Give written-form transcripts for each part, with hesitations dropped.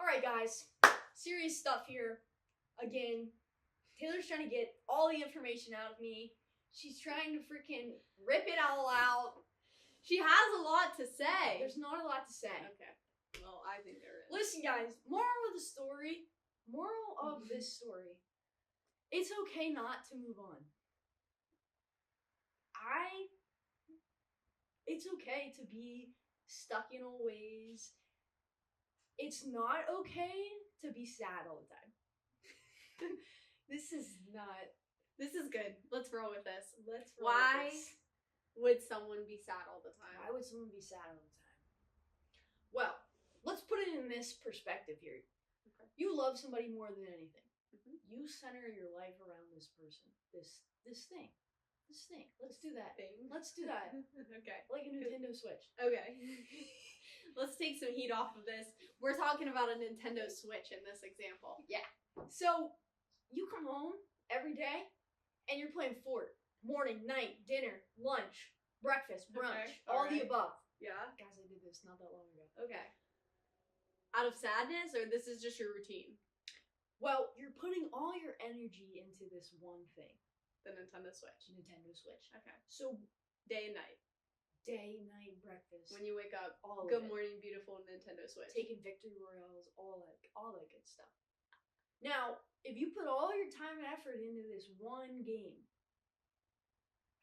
Alright, guys. Serious stuff here. Again, Taylor's trying to get all the information out of me. She's trying to freaking rip it all out. She has a lot to say. There's not a lot to say. Okay. Well, I think there is. Listen, guys. Moral of the story. Moral of this story. It's okay not to move on. It's okay to be stuck in old ways. It's not okay to be sad all the time. This is good. Let's roll with this. Let's roll Why with this. would someone be sad all the time? Why would someone be sad all the time? Well, let's put it in this perspective here. Okay. You love somebody more than anything. Mm-hmm. You center your life around this person. This thing. This thing. Let's do that. Let's do that. Okay. Like a Nintendo Switch. Okay. Let's take some heat off of this. We're talking about a Nintendo Switch in this example. Yeah. So, you come home every day, and you're playing Fort. Morning, night, dinner, lunch, breakfast, brunch, Okay, all the alright. above. Yeah. Guys, I did this not that long ago. Okay. Out of sadness, or this is just your routine? Well, you're putting all your energy into this one thing. The Nintendo Switch. Nintendo Switch. Okay. So, Day and night. day, night, breakfast. When you wake up, all good of it. morning, beautiful Nintendo Switch. Taking victory royales, all that good stuff. Now, if you put all your time and effort into this one game,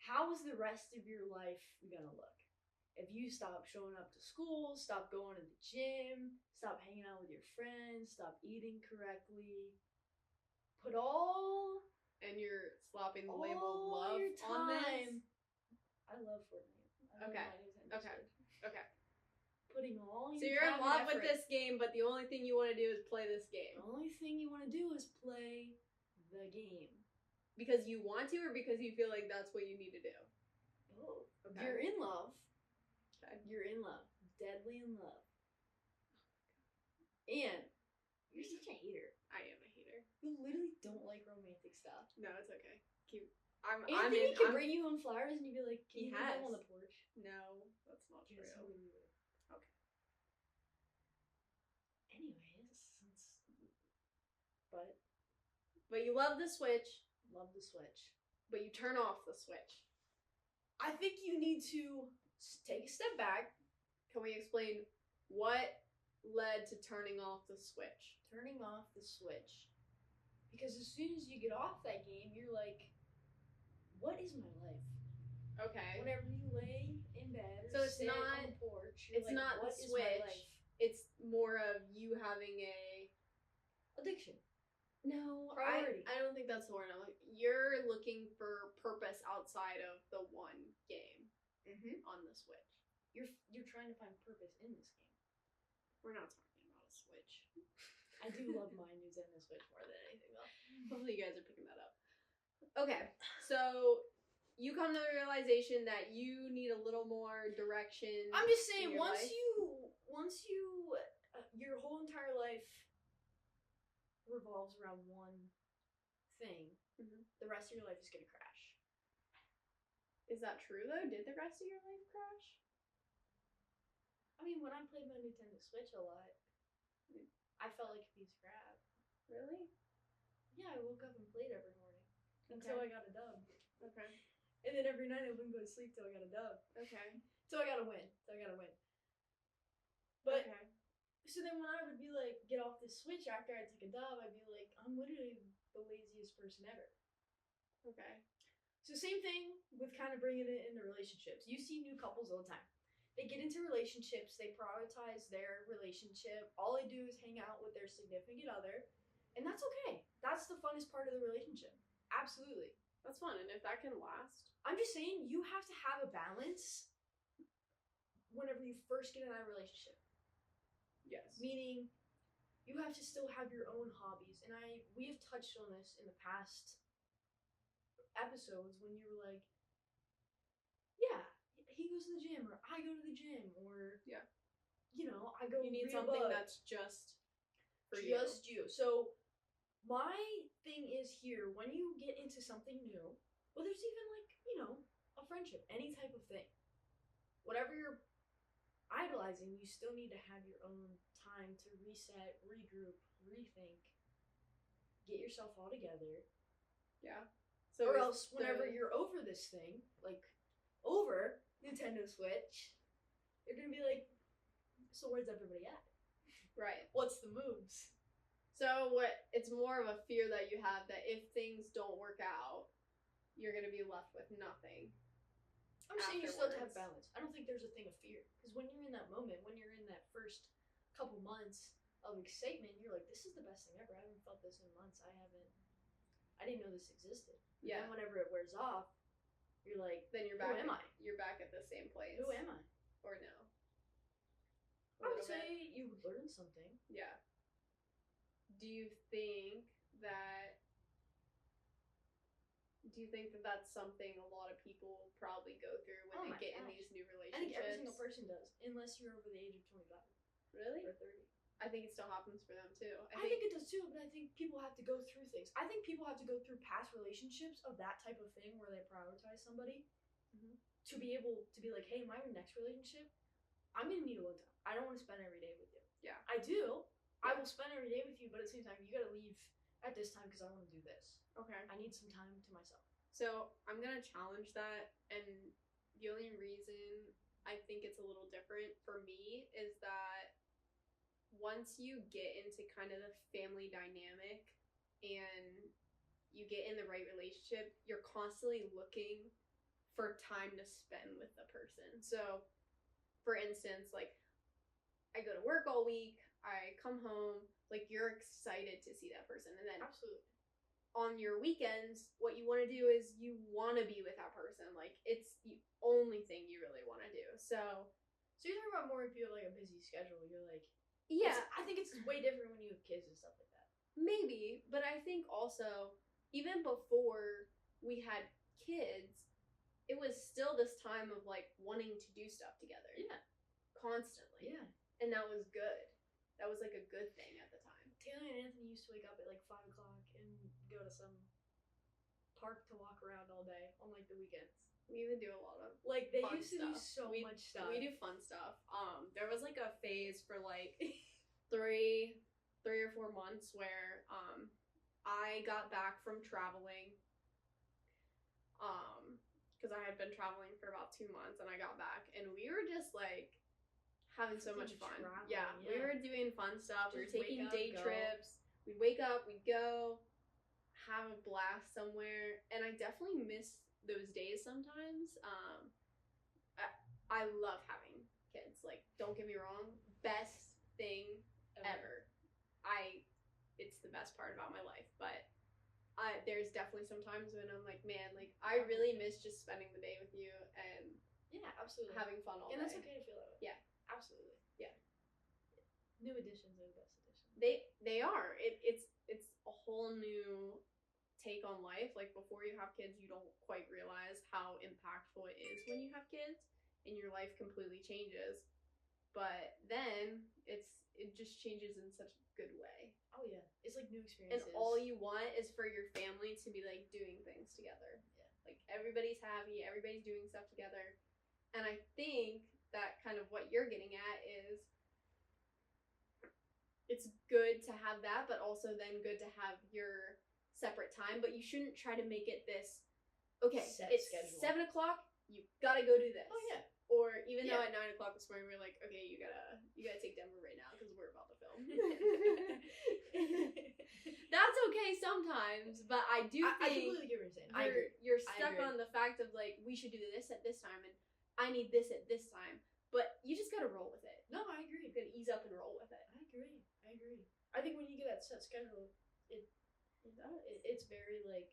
how is the rest of your life gonna look? If you stop showing up to school, stop going to the gym, stop hanging out with your friends, stop eating correctly, put all And you're slapping the all label love your on this? time. I love Fortnite. I love Okay. my Nintendo Okay. Switch. Okay. Putting all So your you're in time love and with effort. this game, but the only thing you want to do is play this game. The only thing you want to do is play the game. Because you want to, or because you feel like that's what you need to do? Both. Okay. You're in love. Okay. You're in love. Deadly in love. And you're such a hater. I am a hater. You literally don't like romantic stuff. No, it's okay. I'm Anthony in. could bring you home flowers and you'd be like, can He you leave them has. on the porch? No, that's not true. Yes, he really would. Okay. Anyways, but But you love the Switch, love the Switch. but you turn off the Switch. I think you need to take a step back. Can we explain what led to turning off the Switch? Turning off the Switch. Because as soon as you get off that game, you're like, what is my life? Okay. Whenever you lay in bed or So it's sit on not- the porch, you're It's like, not what the is my Switch. life? It's more of you having a Addiction. no. Priority. I don't think that's the word. You're looking for purpose outside of the one game Mm-hmm. on the Switch. You're trying to find purpose in this game. We're not talking about a Switch. I do love my Nintendo Switch more than anything though. Hopefully you guys are picking that up. Okay, so you come to the realization that you need a little more direction. I'm just in saying, your life. once you, your whole entire life revolves around one thing, Mhm. the rest of your life is gonna crash. Is that true though? Did the rest of your life crash? I mean, when I played my Nintendo Switch a lot, I felt like a piece of crap. Really? Yeah, I woke up and played every morning until I got a dub. Okay. And then every night I wouldn't go to sleep till I got a dub. Okay. Till I got a win. But, okay. so then when I would be like, get off the Switch after I took a dub, I'd be like, I'm literally the laziest person ever. Okay. So same thing with kind of bringing it into relationships. You see new couples all the time. They get into relationships, they prioritize their relationship. All they do is hang out with their significant other. And that's okay. That's the funnest part of the relationship. Absolutely. That's fun, and if that can last. I'm just saying, you have to have a balance whenever you first get in that relationship. Yes. Meaning, you have to still have your own hobbies. And we have touched on this in the past episodes when you were like, yeah, he goes to the gym, or I go to the gym, or Yeah. I go. You need read a something book. that's just for you. Just you. So my thing is here, when you get into something new, whether it's even like, a friendship, any type of thing, whatever you're idolizing, you still need to have your own time to reset, regroup, rethink, get yourself all together. Yeah. So or else whenever you're over this thing, like over Nintendo Switch, you're gonna be like, so where's everybody at? Right. What's the moves? So it's more of a fear that you have that if things don't work out, you're gonna be left with nothing. I'm saying you still have to have balance. I don't think there's a thing of fear. Because when you're in that moment, when you're in that first couple months of excitement, you're like, this is the best thing ever. I haven't felt this in months. I didn't know this existed. Yeah. And whenever it wears off, you're like, then you're back. Who am I? You're back at the same place. Who am I? Or no? I would say you would learn something. Yeah. Do you think that that's something a lot of people probably go through when they get in these new relationships? I think every single person does, unless you're over the age of 25. Really? Or 30. I think it still happens for them too. I think it does too, but I think people have to go through things. I think people have to go through past relationships of that type of thing where they prioritize somebody to be able to be like, hey, my next relationship, I'm going to need alone time. I don't want to spend every day with you. Yeah. I do. Yeah. I will spend every day with you, but at the same time, you got to leave at this time because I want to do this. Okay. I need some time to myself. So I'm going to challenge that, and the only reason I think it's a little different for me is that once you get into kind of the family dynamic and you get in the right relationship, you're constantly looking for time to spend with the person. So, for instance, like, I go to work all week, I come home, like, you're excited to see that person. And then absolutely, on your weekends, what you want to do is you want to be with that person. Like, it's the only thing you really want to do. So you're talking about more if you have, like, a busy schedule. You're like, yeah. I think it's way different when you have kids and stuff like that. Maybe, but I think also, even before we had kids, it was still this time of, like, wanting to do stuff together. Yeah. Constantly. Yeah. And that was good. That was, like, a good thing at the time. Taylor and Anthony used to wake up at, like, 5 o'clock and go to some park to walk around all day on, like, the weekends. We even do a lot of like they fun used to stuff. do so much stuff. We do fun stuff. There was like a phase for like 3 or 4 months where I got back from traveling. Because I had been traveling for about 2 months and I got back and we were just like having so much fun. Yeah, we were doing fun stuff. We were taking day trips. We'd wake up, we'd go, have a blast somewhere, and I definitely miss those days sometimes. I love having kids. Like, don't get me wrong, best thing ever. It's the best part about my life. But there's definitely some times when I'm like, man, like I really miss just spending the day with you and absolutely having fun all day. And that's okay to feel that way. Yeah, absolutely. Yeah. New additions are the best additions. They are. It's a whole new take on life. Like, before you have kids, you don't quite realize how impactful it is when you have kids and your life completely changes. But then it just changes in such a good way. Oh yeah, it's like new experiences. And all you want is for your family to be like doing things together. Yeah, like everybody's happy, everybody's doing stuff together. And I think that kind of what you're getting at is it's good to have that, but also then good to have your separate time. But you shouldn't try to make it this, okay, it's schedule. 7 o'clock, you gotta go do this. Oh yeah. Or even though at 9 o'clock this morning we were like, okay, you gotta take Denver right now because we're about to film. That's okay sometimes, but I do think I completely get what you're saying. You're stuck on the fact of like, we should do this at this time and I need this at this time. But you just gotta roll with it. No, I agree. You gotta ease up and roll with it. I agree. I think when you get that set schedule, it's very like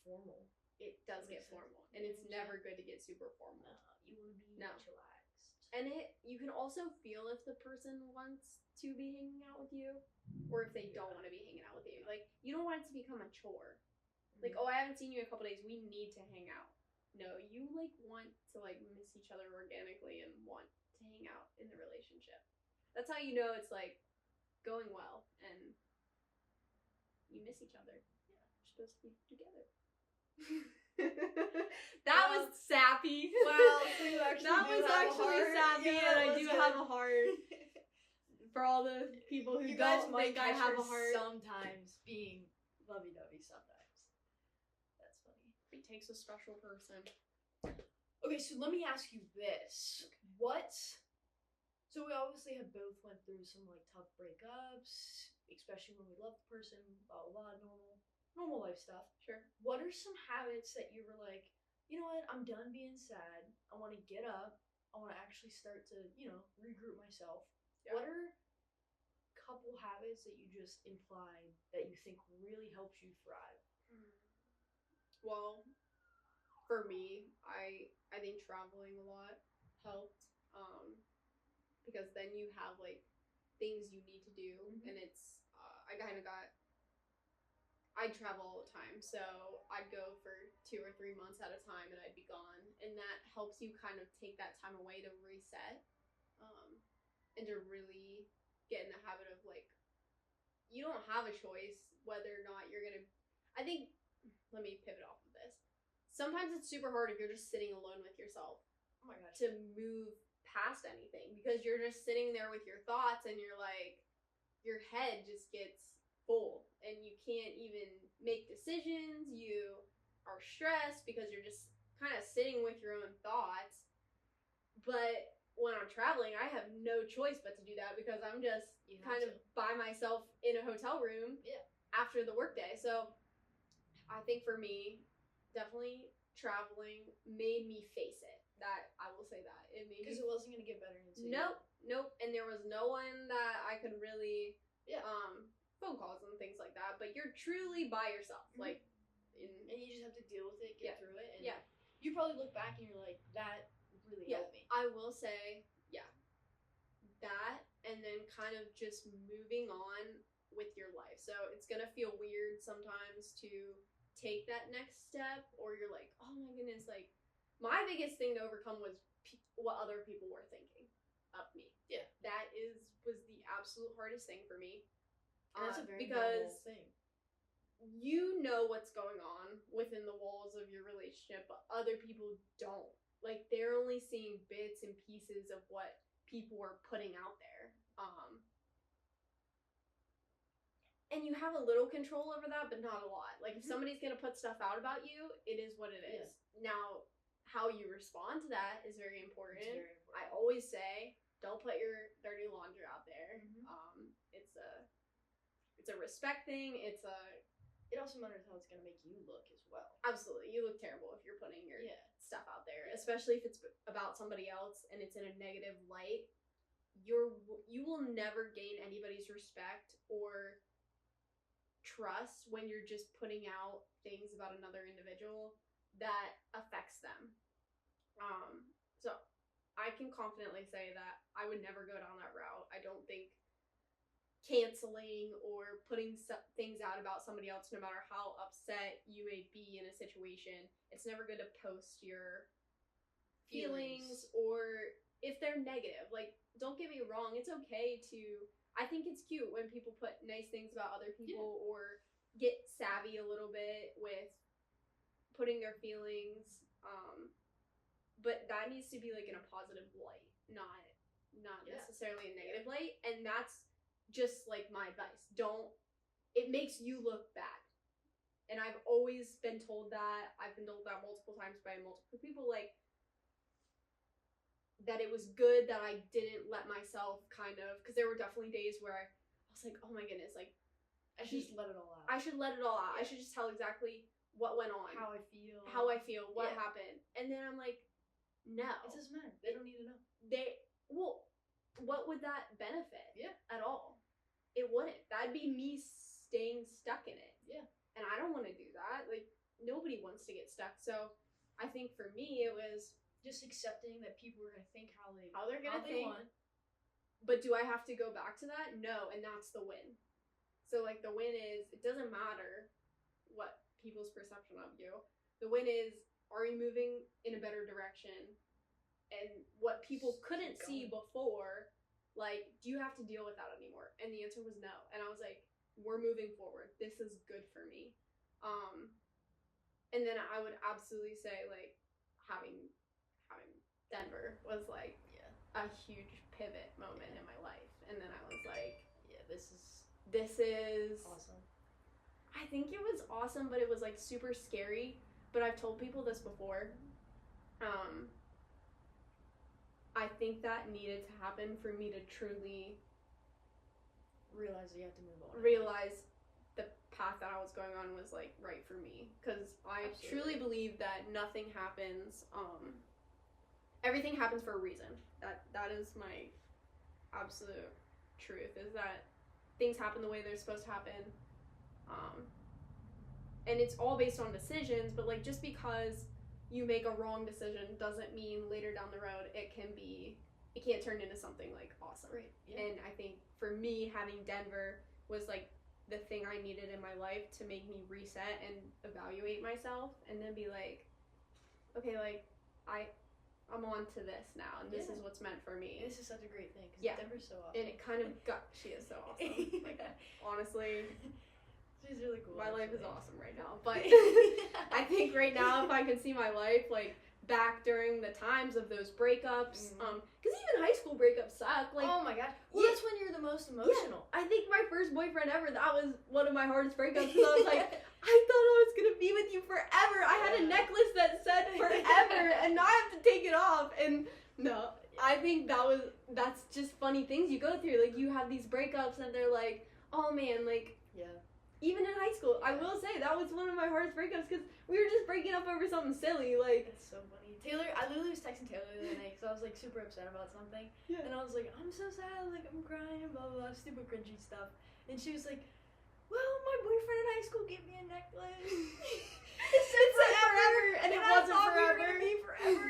formal. It does get formal, and it's never good to get super formal. You want to be chillaxed. And you can also feel if the person wants to be hanging out with you, or if they don't want to be hanging out with you. Like, you don't want it to become a chore. Like, oh, I haven't seen you in a couple days, we need to hang out. No, you like want to like miss each other organically and want to hang out in the relationship. That's how you know it's like going well and you miss each other. Yeah, you're supposed to be together. That was sappy. Well, so you that was actually sappy, and I do have a heart. for all the people who You guys don't might think I catch have her a heart. sometimes being lovey-dovey sometimes. That's funny. It takes a special person. Okay, so let me ask you this. What... So we obviously have both went through some like tough breakups, especially when we loved the person, blah blah blah, normal life stuff. Sure. What are some habits that you were like, you know what, I'm done being sad. I want to get up. I want to actually start to, regroup myself. Yeah. What are a couple habits that you just implied that you think really helps you thrive? Well, for me, I think traveling a lot helped. Because then you have like things you need to do, and it's I'd travel all the time, so I'd go for 2 or 3 months at a time, and I'd be gone, and that helps you kind of take that time away to reset, and to really get in the habit of like, you don't have a choice whether or not you're gonna. I think, let me pivot off of this. Sometimes it's super hard if you're just sitting alone with yourself. Oh my god. To move past anything, because you're just sitting there with your thoughts, and you're like, your head just gets full, and you can't even make decisions. You are stressed because you're just kind of sitting with your own thoughts. But when I'm traveling, I have no choice but to do that, because I'm just kind of by myself in a hotel room after the workday. So I think for me, definitely traveling made me face it. That I will say that it made me, because it wasn't gonna get better until nope, and there was no one that I could really phone calls and things like that. But you're truly by yourself, like, and you just have to deal with it, get through it, and you probably look back and you're like, that really helped me. I will say, that, and then kind of just moving on with your life. So it's gonna feel weird sometimes to take that next step, or you're like, oh my goodness, like, my biggest thing to overcome was what other people were thinking of me. Yeah. That was the absolute hardest thing for me. And that's a very because thing. You know what's going on within the walls of your relationship, but other people don't. Like, they're only seeing bits and pieces of what people are putting out there. And you have a little control over that, but not a lot. Like, if somebody's going to put stuff out about you, it is what it is. Now, how you respond to that is very important. It's very important. I always say, don't put your dirty laundry out there. It's a respect thing. It also matters how it's going to make you look as well. Absolutely. You look terrible if you're putting your stuff out there, Yeah. especially if it's about somebody else and it's in a negative light. You will never gain anybody's respect or trust when you're just putting out things about another individual that affects them. So I can confidently say that I would never go down that route. I don't think canceling or putting things out about somebody else, no matter how upset you may be in a situation, it's never good to post your feelings, or if they're negative. Like, don't get me wrong, it's okay to, I think it's cute when people put nice things about other people or get savvy a little bit with putting their feelings, but that needs to be like in a positive light, not necessarily a negative light. And that's just like my advice. It makes you look bad. And I've always been told that. I've been told that multiple times by multiple people, like, that it was good that I didn't let myself kind of, because there were definitely days where I was like, oh my goodness, like, I should just let it all out. I should let it all out. I should just tell exactly what went on. How I feel, what happened. And then I'm like, no. It doesn't matter. They don't need to know. What would that benefit? Yeah. At all? It wouldn't. That'd be me staying stuck in it. Yeah. And I don't want to do that. Like, nobody wants to get stuck. So I think for me, it was just accepting that people are going to think how they're going to think. Want. But do I have to go back to that? No. And that's the win. So, like, the win is, it doesn't matter what people's perception of you. The win is, are you moving in a better direction? And what people couldn't see before, like, do you have to deal with that anymore? And the answer was no. And I was like, we're moving forward. This is good for me. And then I would absolutely say, like, having Denver was like, a huge pivot moment in my life. And then I was like, yeah, this is awesome. awesome. I think it was awesome, but it was like super scary. But I've told people this before. I think that needed to happen for me to truly realize you have to move on. Realize the path that I was going on was like right for me, because I truly believe that nothing happens. Everything happens for a reason. That is my absolute truth. Is that things happen the way they're supposed to happen. And it's all based on decisions, but like just because you make a wrong decision doesn't mean later down the road it can't turn into something like awesome. Right. Yeah. And I think for me, having Denver was like the thing I needed in my life to make me reset and evaluate myself, and then be like, okay, like I'm on to this now, and this is what's meant for me. This is such a great thing, because Denver's so awesome. And it kind of she is so awesome. Like, honestly, she's really cool. My life is awesome right now, but I think right now, if I could see my life like back during the times of those breakups, because even high school breakups suck. Like, oh my gosh, well, that's when you're the most emotional. Yeah, I think my first boyfriend ever, that was one of my hardest breakups, because I was like, I thought I was gonna be with you forever. I had a necklace that said forever, and now I have to take it off. And no, I think that's just funny things you go through. Like, you have these breakups, and they're like, oh man, like, even in high school, I will say that was one of my hardest breakups, because we were just breaking up over something silly. Like, it's so funny. I literally was texting Taylor the other night because I was like super upset about something, and I was like, I'm so sad, like I'm crying and blah blah blah, stupid cringy stuff. And she was like, well, my boyfriend in high school gave me a necklace. It said forever, and it wasn't forever. We were gonna be forever.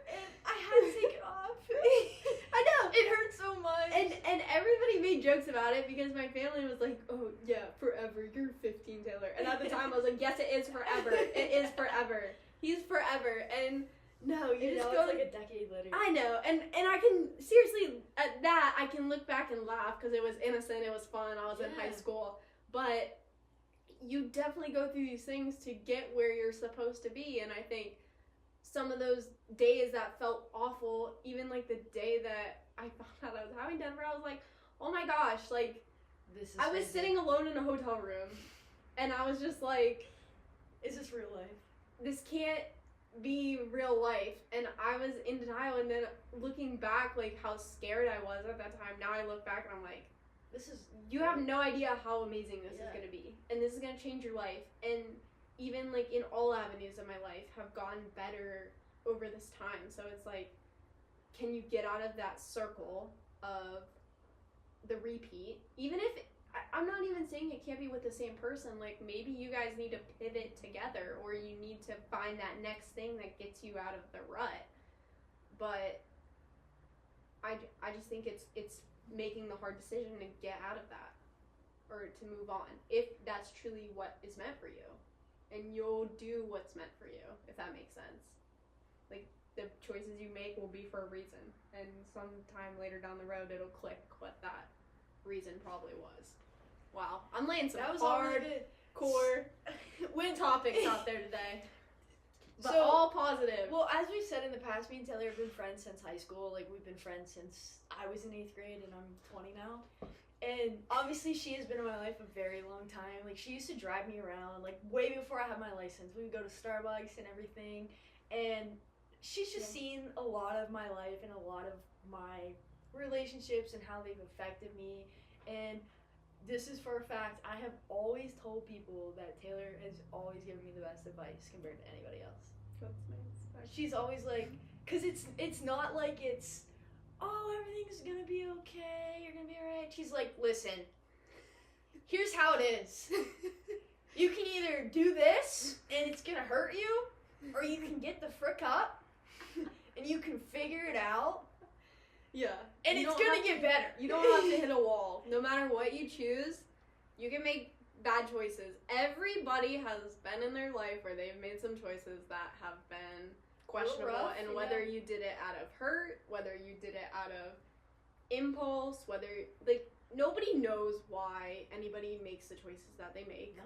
And I had to take it off. I know. It hurt so much. And everybody made jokes about it, because my family was like, oh yeah, forever. You're 15, Taylor. And at the time I was like, yes, it is forever. It is forever. He's forever. And no, you just go, it's like a decade later. I know. And I can seriously, at that, I can look back and laugh, because it was innocent, it was fun, I was in high school. But you definitely go through these things to get where you're supposed to be. And I think some of those days that felt awful, even like the day that I found out I was having Denver, I was like, oh my gosh, like, I was sitting alone in a hotel room, and I was just like, is this real life? This can't be real life. And I was in denial, and then looking back, like, how scared I was at that time, now I look back and I'm like, you have no idea how amazing this is going to be, and this is going to change your life. And even like in all avenues of my life have gotten better over this time. So it's like, can you get out of that circle of the repeat? Even if I'm not even saying it can't be with the same person. Like, maybe you guys need to pivot together, or you need to find that next thing that gets you out of the rut. But I just think it's making the hard decision to get out of that, or to move on, if that's truly what is meant for you. And you'll do what's meant for you, if that makes sense. Like, the choices you make will be for a reason, and sometime later down the road it'll click what that reason probably was. Wow, I'm laying some hardcore topics out there today. But so, all positive. Well, as we said in the past, me and Taylor have been friends since high school. Like, we've been friends since I was in 8th grade, and I'm 20 now. And obviously she has been in my life a very long time. Like, she used to drive me around, like, way before I had my license. We would go to Starbucks and everything. And she's just seen a lot of my life and a lot of my relationships and how they've affected me. And this is for a fact. I have always told people that Taylor has always given me the best advice compared to anybody else. That's nice. She's always like, because it's not like it's, oh, everything's gonna be okay, you're gonna be alright. She's like, listen, here's how it is. You can either do this and it's gonna hurt you, or you can get the frick up and you can figure it out. Yeah. And it's gonna get better. You don't have to hit a wall. No matter what you choose, you can make bad choices. Everybody has been in their life where they've made some choices that have been questionable, rough, and whether you did it out of hurt, whether you did it out of impulse, whether, like, nobody knows why anybody makes the choices that they make. No.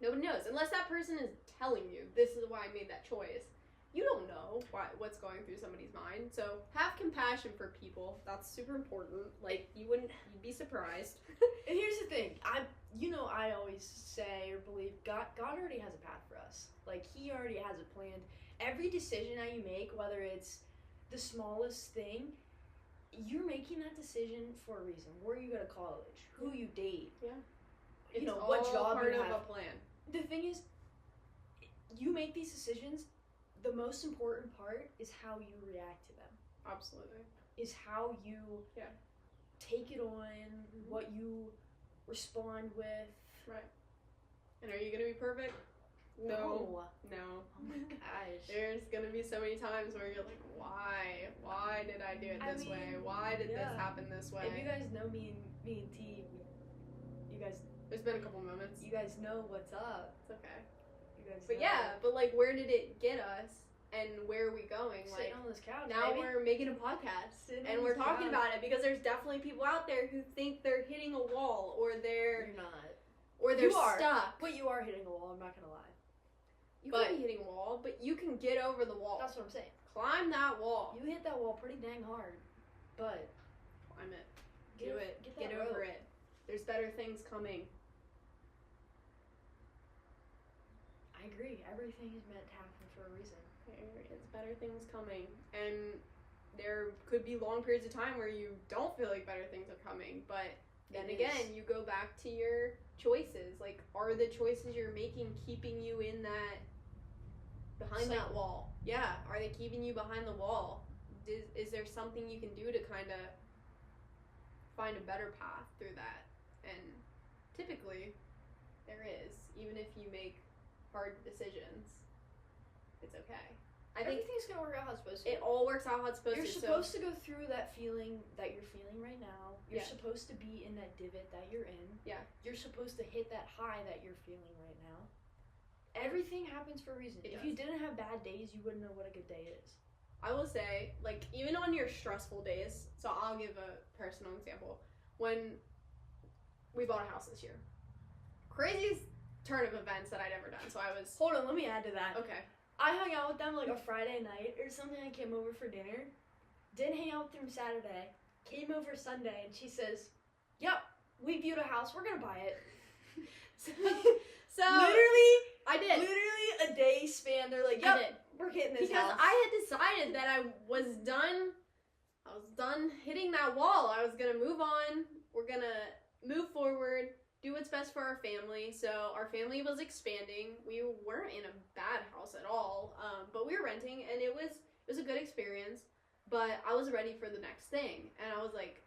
Nobody knows, unless that person is telling you, this is why I made that choice. you don't know what's going through somebody's mind. So have compassion for people. That's super important. Like, you'd be surprised. And here's the thing, I always say or believe God already has a path for us. Like, he already has it planned. Every decision that you make, whether it's the smallest thing, you're making that decision for a reason. Where you go to college, who you date, It's what job part you of have. a plan. The thing is, you make these decisions. The most important part is how you react to them. Absolutely. Is how you take it on, what you respond with. Right. And are you going to be perfect? No. Oh my gosh. There's going to be so many times where you're like, why? Why did I do it this way? Why did this happen this way? If you guys know me and T, you guys... There's been a couple moments. You guys know what's up. It's okay. You guys But know. but like, where did it get us? And where are we going? Sitting Like, on this couch, now baby. we're making a podcast. And we're talking about it because there's definitely people out there who think they're hitting a wall or they're... You're not. Or they're You are. stuck. But you are hitting a wall, I'm not gonna lie. You could be hitting a wall, but you can get over the wall. That's what I'm saying. Climb that wall. You hit that wall pretty dang hard. But... Climb it. Do it. Get that over rope. it. There's better things coming. I agree. Everything is meant to happen for a reason. There is better things coming. And there could be long periods of time where you don't feel like better things are coming. But then again, you go back to your choices. Like, are the choices you're making keeping you in that... behind that wall? Yeah. Are they keeping you behind the wall? Is there something you can do to kind of find a better path through that? And typically, there is. Even if you make hard decisions, it's okay. I think everything's gonna work out how it's supposed to. it all works out how it's supposed to. You're supposed to go through that feeling that you're feeling right now. You're Yeah. supposed to be in that divot that you're in. Yeah. You're supposed to hit that high that you're feeling right now. Everything happens for a reason. It If does. you didn't have bad days, you wouldn't know what a good day is. I will say, like, even on your stressful days, so I'll give a personal example. When we bought a house this year, craziest turn of events that I'd ever done. So I was... Hold on, let me add to that. Okay. I hung out with them like a Friday night or something. I came over for dinner. Didn't hang out with them Saturday. Came over Sunday, and she says, "Yep, we viewed a house. We're gonna buy it." So literally, I did. Literally a day span. They're like, I "Yep, did. we're getting this Because house." I had decided that I was done hitting that wall. I was gonna move on. We're gonna move forward, do what's best for our family. So our family was expanding. We weren't in a bad house at all, but we were renting, and it was a good experience. But I was ready for the next thing, and I was like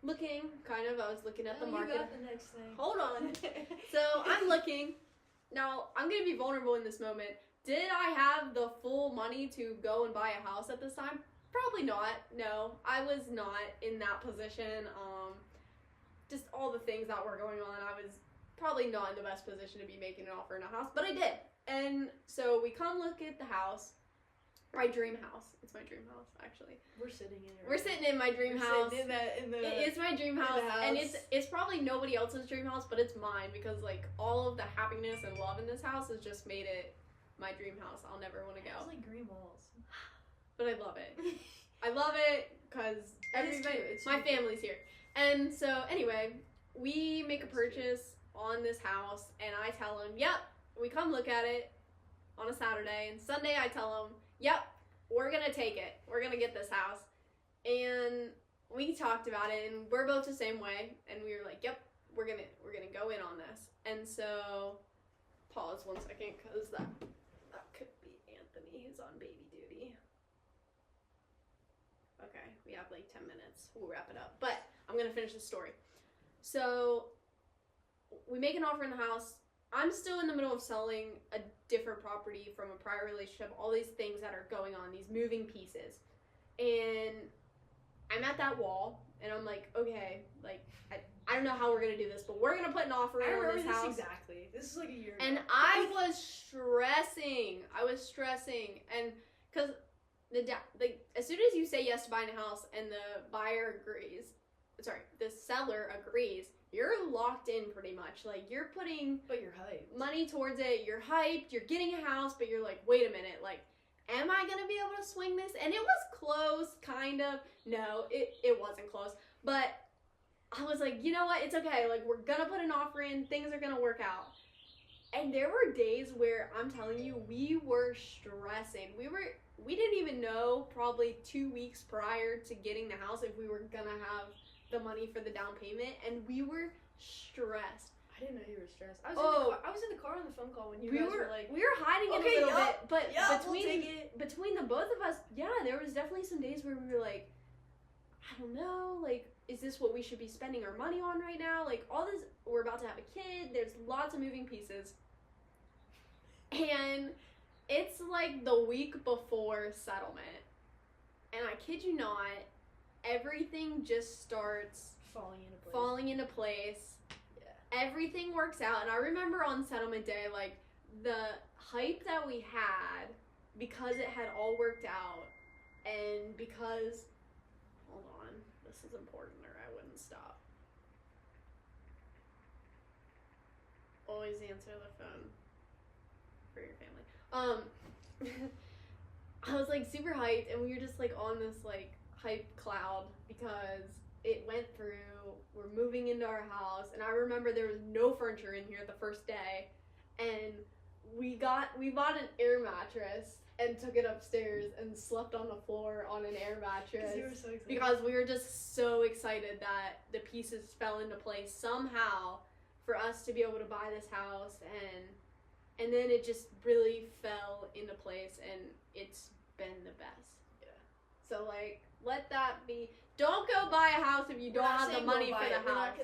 looking, I was looking at the market. You got the next thing. Hold on. So I'm looking. Now, I'm going to be vulnerable in this moment. Did I have the full money to go and buy a house at this time? Probably not. No, I was not in that position. Just all the things that were going on, I was probably not in the best position to be making an offer in a house, but I did. And so we come look at the house. My dream house. It's my dream house, actually. We're sitting in it. We're sitting in my dream house. It's my dream house, and it's probably nobody else's dream house, but it's mine because like all of the happiness and love in this house has just made it my dream house. I'll never want to go. It's like green walls. But I love it. I love it because my cute. family's here. And so anyway, we make a purchase on this house, and I tell him, "Yep, we come look at it on a Saturday," and Sunday I tell him, "Yep, we're gonna take it. We're gonna get this house." And we talked about it, and we're both the same way. And we were like, "Yep, we're gonna go in on this." And so, pause 1 second, cause that could be Anthony. He's on baby duty. Okay, we have like 10 minutes. We'll wrap it up, but I'm gonna finish the story. So, we make an offer in the house. I'm still in the middle of selling a different property from a prior relationship, all these things that are going on, these moving pieces. And I'm at that wall, and I'm like, okay, like, I don't know how we're going to do this, but we're going to put an offer in on this house. Exactly. This is like a year ago. And I was stressing. And because as soon as you say yes to buying a house and the seller agrees, you're locked in pretty much. Like, you're putting But you're hyped. money towards it, you're hyped, you're getting a house, but you're like, wait a minute, like, am I gonna be able to swing this? And it was close, kind of. No, it wasn't close. But I was like, you know what? It's okay. Like, we're gonna put an offer in. Things are gonna work out. And there were days where, I'm telling you, we were stressing. We didn't even know probably 2 weeks prior to getting the house if we were gonna have the money for the down payment. And we were stressed. I didn't know you were stressed. I was in the car on the phone call when you guys were like, we were hiding it okay, a little yup, bit, but yeah, we'll take it. between the both of us, yeah, there was definitely some days where we were like, I don't know, like, is this what we should be spending our money on right now? Like, all this, we're about to have a kid, there's lots of moving pieces. And it's like the week before settlement. And I kid you not, everything just starts falling into place. Yeah. Everything works out. And I remember on settlement day, like, the hype that we had, because it had all worked out, and because, hold on, this is important or I wouldn't stop. Always answer the phone for your family. I was like super hyped, and we were just like on this like hype cloud because it went through. We're moving into our house, and I remember there was no furniture in here the first day, and we bought an air mattress and took it upstairs and slept on the floor on an air mattress. You were so excited. Because we were just so excited that the pieces fell into place somehow for us to be able to buy this house, and then it just really fell into place, and it's been the best. Yeah. So, like, let that be. Don't go buy a house if you don't have the money for the house.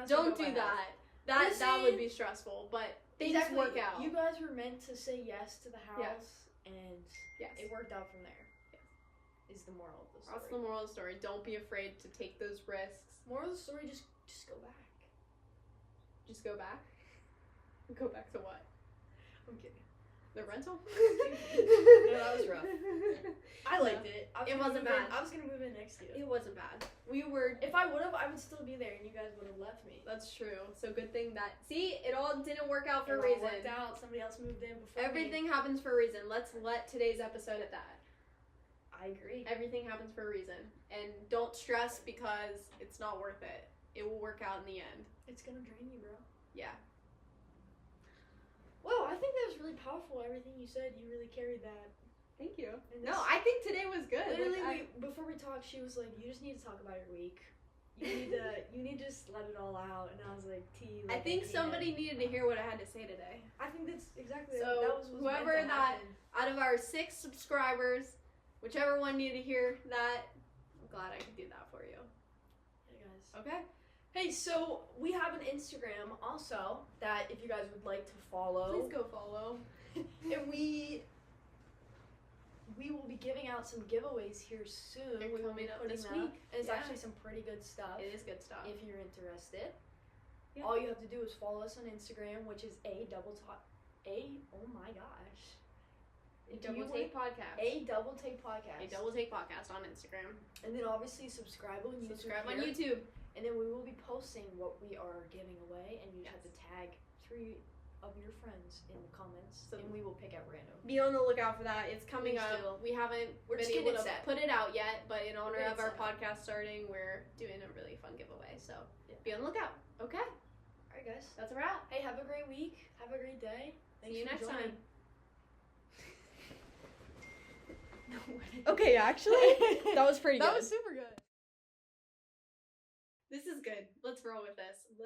Don't do that. That would be stressful, but things work out. You guys were meant to say yes to the house, and yes, it worked out from there. Yes. Is the moral of the story. That's the moral of the story. Don't be afraid to take those risks. Moral of the story, just go back. Just go back? Go back to what? I'm kidding. The rental? No, that was rough. I liked it. It wasn't bad. I was gonna move in next year. It wasn't bad. If I would have, I would still be there, and you guys would have left me. That's true. So good thing that, see, it all didn't work out for a reason. It all worked out. Somebody else moved in before Everything happens for a reason. Let's let today's episode at that. I agree. Everything happens for a reason. And don't stress because it's not worth it. It will work out in the end. It's gonna drain you, bro. Yeah. Well, I think that was really powerful. Everything you said, you really carried that. Thank you. No, I think today was good. Literally, before we talked, she was like, "You just need to talk about your week. You need to just let it all out." And I was like, "T." I think somebody needed to hear what I had to say today. I think that's exactly so. That was whoever that out of our 6 subscribers, whichever one needed to hear that, I'm glad I could do that for you. Hey guys. Okay. Hey, so we have an Instagram also that if you guys would like to follow, please go follow. And we will be giving out some giveaways here soon. They're coming up this week. And it's actually some pretty good stuff. It is good stuff. If you're interested. Yeah. All you have to do is follow us on Instagram, which is oh my gosh. Double Take Podcast. A Double Take Podcast. A Double Take Podcast on Instagram. And then obviously subscribe on YouTube. Subscribe on YouTube. And then we will be posting what we are giving away, and you just have to tag 3 of your friends in the comments, and we will pick out random. Be on the lookout for that. It's coming up. We haven't been able to put it out yet, but in honor of our podcast starting, we're doing a really fun giveaway. So be on the lookout. Okay. All right, guys. That's a wrap. Hey, have a great week. Have a great day. See you next time. Okay, actually, that was pretty good. That was super good. This is good. Let's roll with this. Let's